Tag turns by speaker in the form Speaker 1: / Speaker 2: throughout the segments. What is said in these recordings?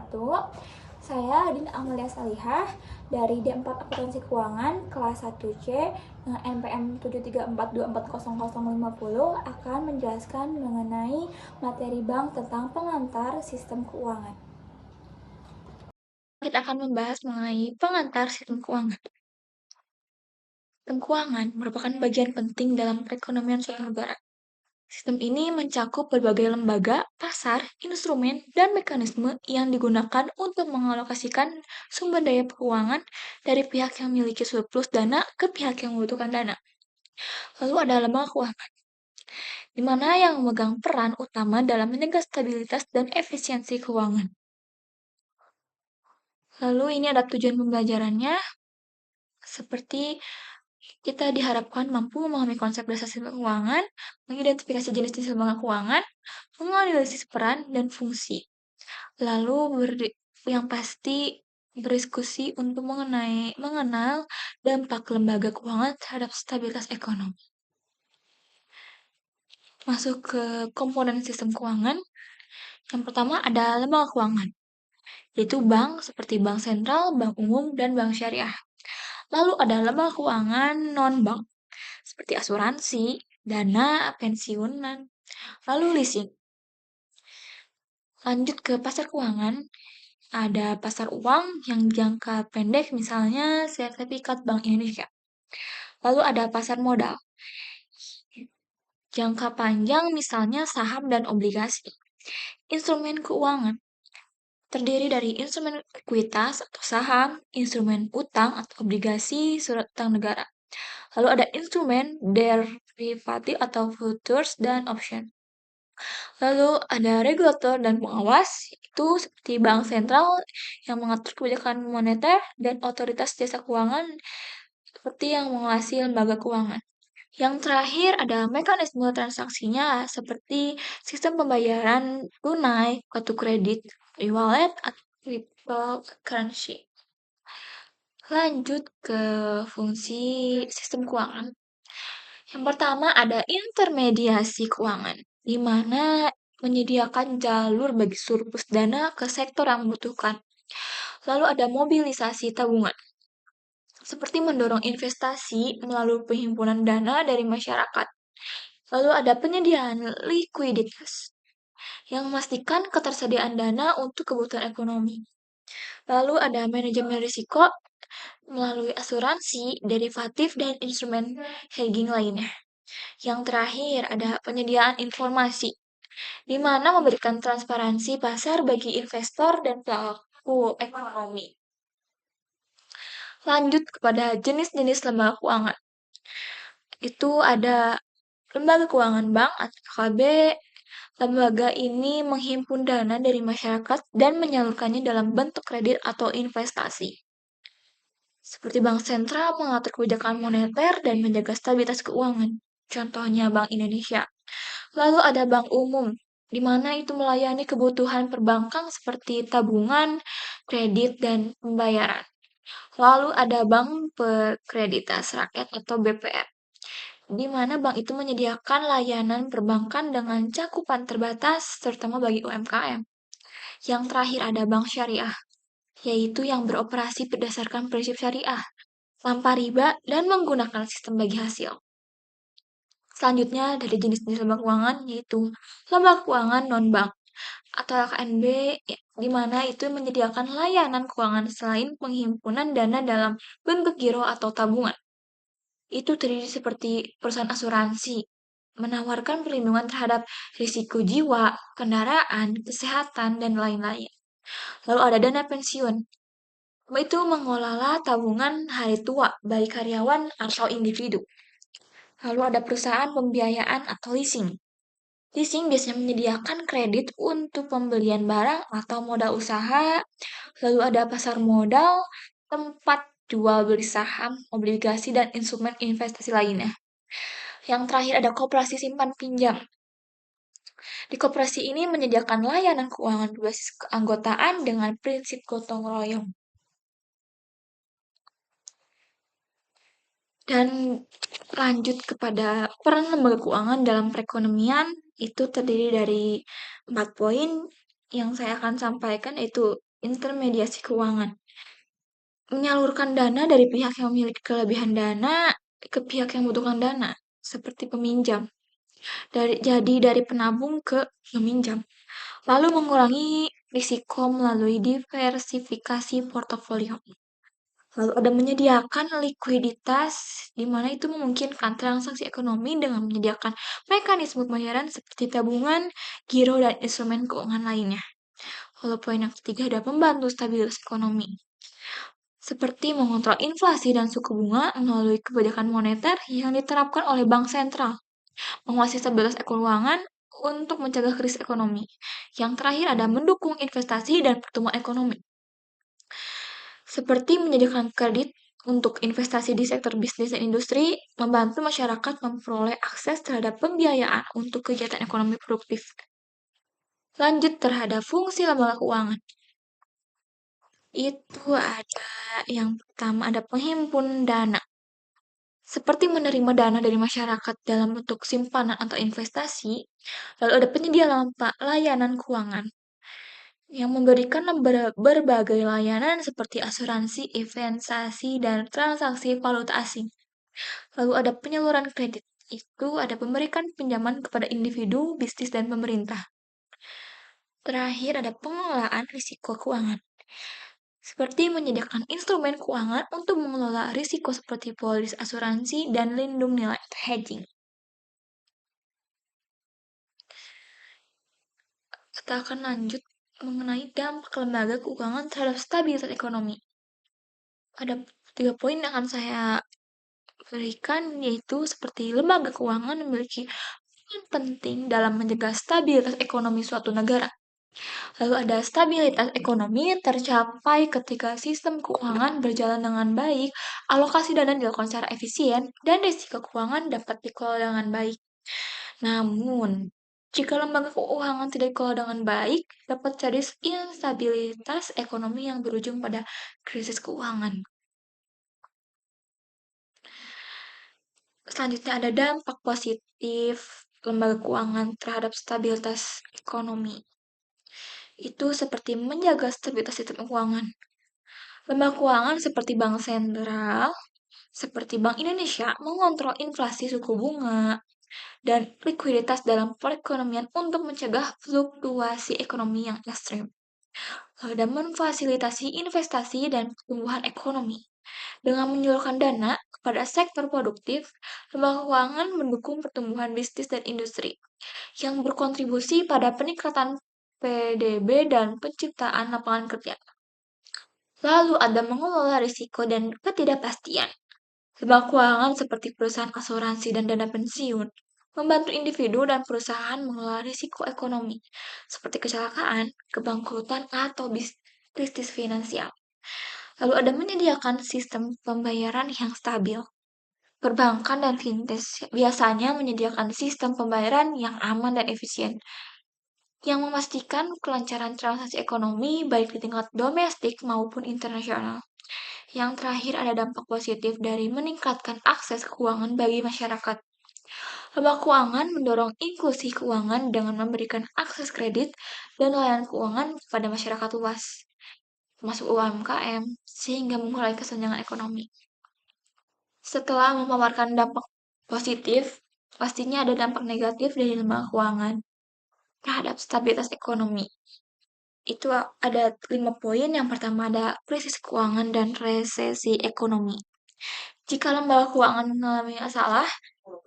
Speaker 1: wabarakatuh. Saya Adin Amalia Salihah dari D4 Akuntansi Keuangan kelas 1C dengan NPM 734240050 akan menjelaskan mengenai materi bank tentang pengantar sistem keuangan. Kita akan membahas mengenai pengantar sistem keuangan. Sistem keuangan merupakan bagian penting dalam perekonomian suatu negara. Sistem ini mencakup berbagai lembaga, pasar, instrumen, dan mekanisme yang digunakan untuk mengalokasikan sumber daya keuangan dari pihak yang memiliki surplus dana ke pihak yang membutuhkan dana. Lalu ada lembaga keuangan, di mana yang memegang peran utama dalam menjaga stabilitas dan efisiensi keuangan. Lalu ini ada tujuan pembelajarannya, seperti kita diharapkan mampu memahami konsep dasar sistem keuangan, mengidentifikasi jenis-jenis lembaga keuangan, menganalisis peran dan fungsi. Lalu yang pasti berdiskusi untuk mengenal dampak lembaga keuangan terhadap stabilitas ekonomi. Masuk ke komponen sistem keuangan. Yang pertama ada lembaga keuangan, yaitu bank seperti bank sentral, bank umum, dan bank syariah. Lalu ada lembaga keuangan non-bank, seperti asuransi, dana pensiunan, lalu leasing. Lanjut ke pasar keuangan, ada pasar uang yang jangka pendek, misalnya sertifikat Bank Indonesia. Lalu ada pasar modal, jangka panjang, misalnya saham dan obligasi. Instrumen keuangan terdiri dari instrumen ekuitas atau saham, instrumen utang atau obligasi surat utang negara. Lalu ada instrumen derivatif atau futures dan option. Lalu ada regulator dan pengawas, itu seperti bank sentral yang mengatur kebijakan moneter dan otoritas jasa keuangan seperti yang mengawasi lembaga keuangan. Yang terakhir ada mekanisme transaksinya seperti sistem pembayaran tunai, kartu kredit, e-wallet, atau cryptocurrency. Lanjut ke fungsi sistem keuangan. Yang pertama ada intermediasi keuangan, di mana menyediakan jalur bagi surplus dana ke sektor yang membutuhkan. Lalu ada mobilisasi tabungan, seperti mendorong investasi melalui penghimpunan dana dari masyarakat. Lalu ada penyediaan likuiditas, yang memastikan ketersediaan dana untuk kebutuhan ekonomi. Lalu ada manajemen risiko melalui asuransi, derivatif, dan instrumen hedging lainnya. Yang terakhir ada penyediaan informasi, di mana memberikan transparansi pasar bagi investor dan pelaku ekonomi. Lanjut kepada jenis-jenis lembaga keuangan. Itu ada lembaga keuangan bank atau KB. Lembaga ini menghimpun dana dari masyarakat dan menyalurkannya dalam bentuk kredit atau investasi. Seperti bank sentral mengatur kebijakan moneter dan menjaga stabilitas keuangan. Contohnya Bank Indonesia. Lalu ada bank umum, di mana itu melayani kebutuhan perbankan seperti tabungan, kredit, dan pembayaran. Lalu ada bank Perkreditas Rakyat atau BPR, di mana bank itu menyediakan layanan perbankan dengan cakupan terbatas, terutama bagi UMKM. Yang terakhir ada bank syariah, yaitu yang beroperasi berdasarkan prinsip syariah, tanpa riba, dan menggunakan sistem bagi hasil. Selanjutnya dari jenis-jenis lembaga keuangan yaitu lembaga keuangan non-bank atau LKNB, ya, di mana itu menyediakan layanan keuangan selain penghimpunan dana dalam bentuk giro atau tabungan. Itu terdiri seperti perusahaan asuransi, menawarkan perlindungan terhadap risiko jiwa, kendaraan, kesehatan, dan lain-lain. Lalu ada dana pensiun, itu mengelola tabungan hari tua bagi karyawan atau individu. Lalu ada perusahaan pembiayaan atau leasing. Leasing biasanya menyediakan kredit untuk pembelian barang atau modal usaha. Lalu ada pasar modal, tempat jual beli saham, obligasi, dan instrumen investasi lainnya. Yang terakhir ada koperasi simpan pinjam. Di koperasi ini menyediakan layanan keuangan berbasis keanggotaan dengan prinsip gotong royong. Dan lanjut kepada peran lembaga keuangan dalam perekonomian, itu terdiri dari 4 poin yang saya akan sampaikan, yaitu intermediasi keuangan. Menyalurkan dana dari pihak yang memiliki kelebihan dana ke pihak yang membutuhkan dana, seperti peminjam. Dari penabung ke peminjam. Lalu mengurangi risiko melalui diversifikasi portofolio. Lalu ada menyediakan likuiditas, di mana itu memungkinkan transaksi ekonomi dengan menyediakan mekanisme pembayaran seperti tabungan, giro, dan instrumen keuangan lainnya. Lalu poin yang ketiga ada membantu stabilitas ekonomi, seperti mengontrol inflasi dan suku bunga melalui kebijakan moneter yang diterapkan oleh bank sentral, menguasai stabilitas keuangan untuk mencegah krisis ekonomi. Yang terakhir ada mendukung investasi dan pertumbuhan ekonomi, seperti menyediakan kredit untuk investasi di sektor bisnis dan industri, membantu masyarakat memperoleh akses terhadap pembiayaan untuk kegiatan ekonomi produktif. Lanjut terhadap fungsi lembaga keuangan. Itu ada yang pertama ada penghimpun dana. Seperti menerima dana dari masyarakat dalam bentuk simpanan atau investasi, lalu ada penyedia layanan keuangan yang memberikan berbagai layanan seperti asuransi, investasi, dan transaksi valuta asing. Lalu ada penyaluran kredit, itu ada memberikan pinjaman kepada individu, bisnis, dan pemerintah. Terakhir ada pengelolaan risiko keuangan, seperti menyediakan instrumen keuangan untuk mengelola risiko seperti polis asuransi dan lindung nilai atau hedging. Kita akan lanjut mengenai dampak lembaga keuangan terhadap stabilitas ekonomi. Ada 3 poin yang akan saya berikan, yaitu seperti lembaga keuangan memiliki peran penting dalam menjaga stabilitas ekonomi suatu negara. Lalu ada stabilitas ekonomi tercapai ketika sistem keuangan berjalan dengan baik, alokasi dana dilakukan secara efisien, dan risiko keuangan dapat dikelola dengan baik. Namun, jika lembaga keuangan tidak dikelola dengan baik, dapat terjadi instabilitas ekonomi yang berujung pada krisis keuangan. Selanjutnya ada dampak positif lembaga keuangan terhadap stabilitas ekonomi. Itu seperti menjaga stabilitas sistem keuangan. Lembaga keuangan seperti Bank Sentral, seperti Bank Indonesia, mengontrol inflasi suku bunga dan likuiditas dalam perekonomian untuk mencegah fluktuasi ekonomi yang ekstrem. Dan memfasilitasi investasi dan pertumbuhan ekonomi. Dengan menyalurkan dana kepada sektor produktif, lembaga keuangan mendukung pertumbuhan bisnis dan industri yang berkontribusi pada peningkatan PDB dan penciptaan lapangan kerja. Lalu ada mengelola risiko dan ketidakpastian. Lembaga keuangan seperti perusahaan asuransi dan dana pensiun membantu individu dan perusahaan mengelola risiko ekonomi seperti kecelakaan, kebangkrutan, atau krisis finansial. Lalu ada menyediakan sistem pembayaran yang stabil. Perbankan dan fintech biasanya menyediakan sistem pembayaran yang aman dan efisien, yang memastikan kelancaran transaksi ekonomi baik di tingkat domestik maupun internasional. Yang terakhir ada dampak positif dari meningkatkan akses keuangan bagi masyarakat. Lembaga keuangan mendorong inklusi keuangan dengan memberikan akses kredit dan layanan keuangan kepada masyarakat luas, termasuk UMKM, sehingga mengurangi kesenjangan ekonomi. Setelah memaparkan dampak positif, pastinya ada dampak negatif dari lembaga keuangan terhadap stabilitas ekonomi. Itu ada 5 poin. Yang pertama ada krisis keuangan dan resesi ekonomi. Jika lembaga keuangan mengalami masalah,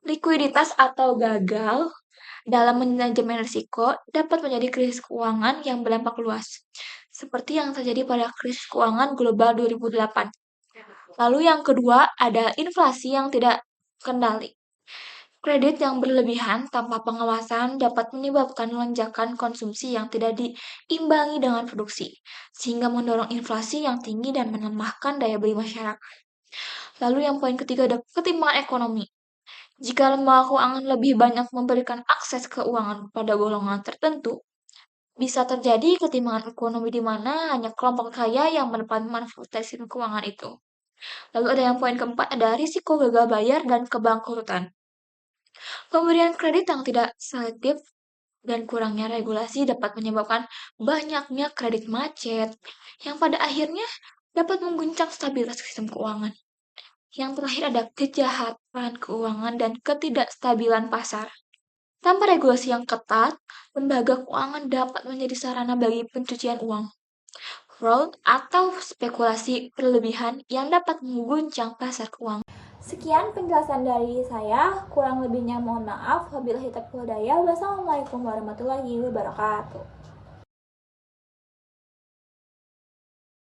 Speaker 1: likuiditas atau gagal dalam manajemen risiko dapat menjadi krisis keuangan yang berdampak luas, seperti yang terjadi pada krisis keuangan global 2008. Lalu yang kedua ada inflasi yang tidak kendali. Kredit yang berlebihan tanpa pengawasan dapat menyebabkan lonjakan konsumsi yang tidak diimbangi dengan produksi, sehingga mendorong inflasi yang tinggi dan melemahkan daya beli masyarakat. Lalu yang poin ketiga ada ketimpangan ekonomi. Jika lembaga keuangan lebih banyak memberikan akses keuangan pada golongan tertentu, bisa terjadi ketimpangan ekonomi di mana hanya kelompok kaya yang mendapat manfaat dari sistem keuangan itu. Lalu ada yang poin keempat, ada risiko gagal bayar dan kebangkrutan. Pemberian kredit yang tidak selektif Dan kurangnya regulasi dapat menyebabkan banyaknya kredit macet, yang pada akhirnya dapat mengguncang stabilitas sistem keuangan. Yang terakhir ada kejahatan keuangan dan ketidakstabilan pasar. Tanpa regulasi yang ketat, lembaga keuangan dapat menjadi sarana bagi pencucian uang, fraud, atau spekulasi berlebihan yang dapat mengguncang pasar keuangan.
Speaker 2: Sekian penjelasan dari saya, kurang lebihnya mohon maaf. Wabillahi taufiq wal hidayah. Wassalamualaikum warahmatullahi wabarakatuh.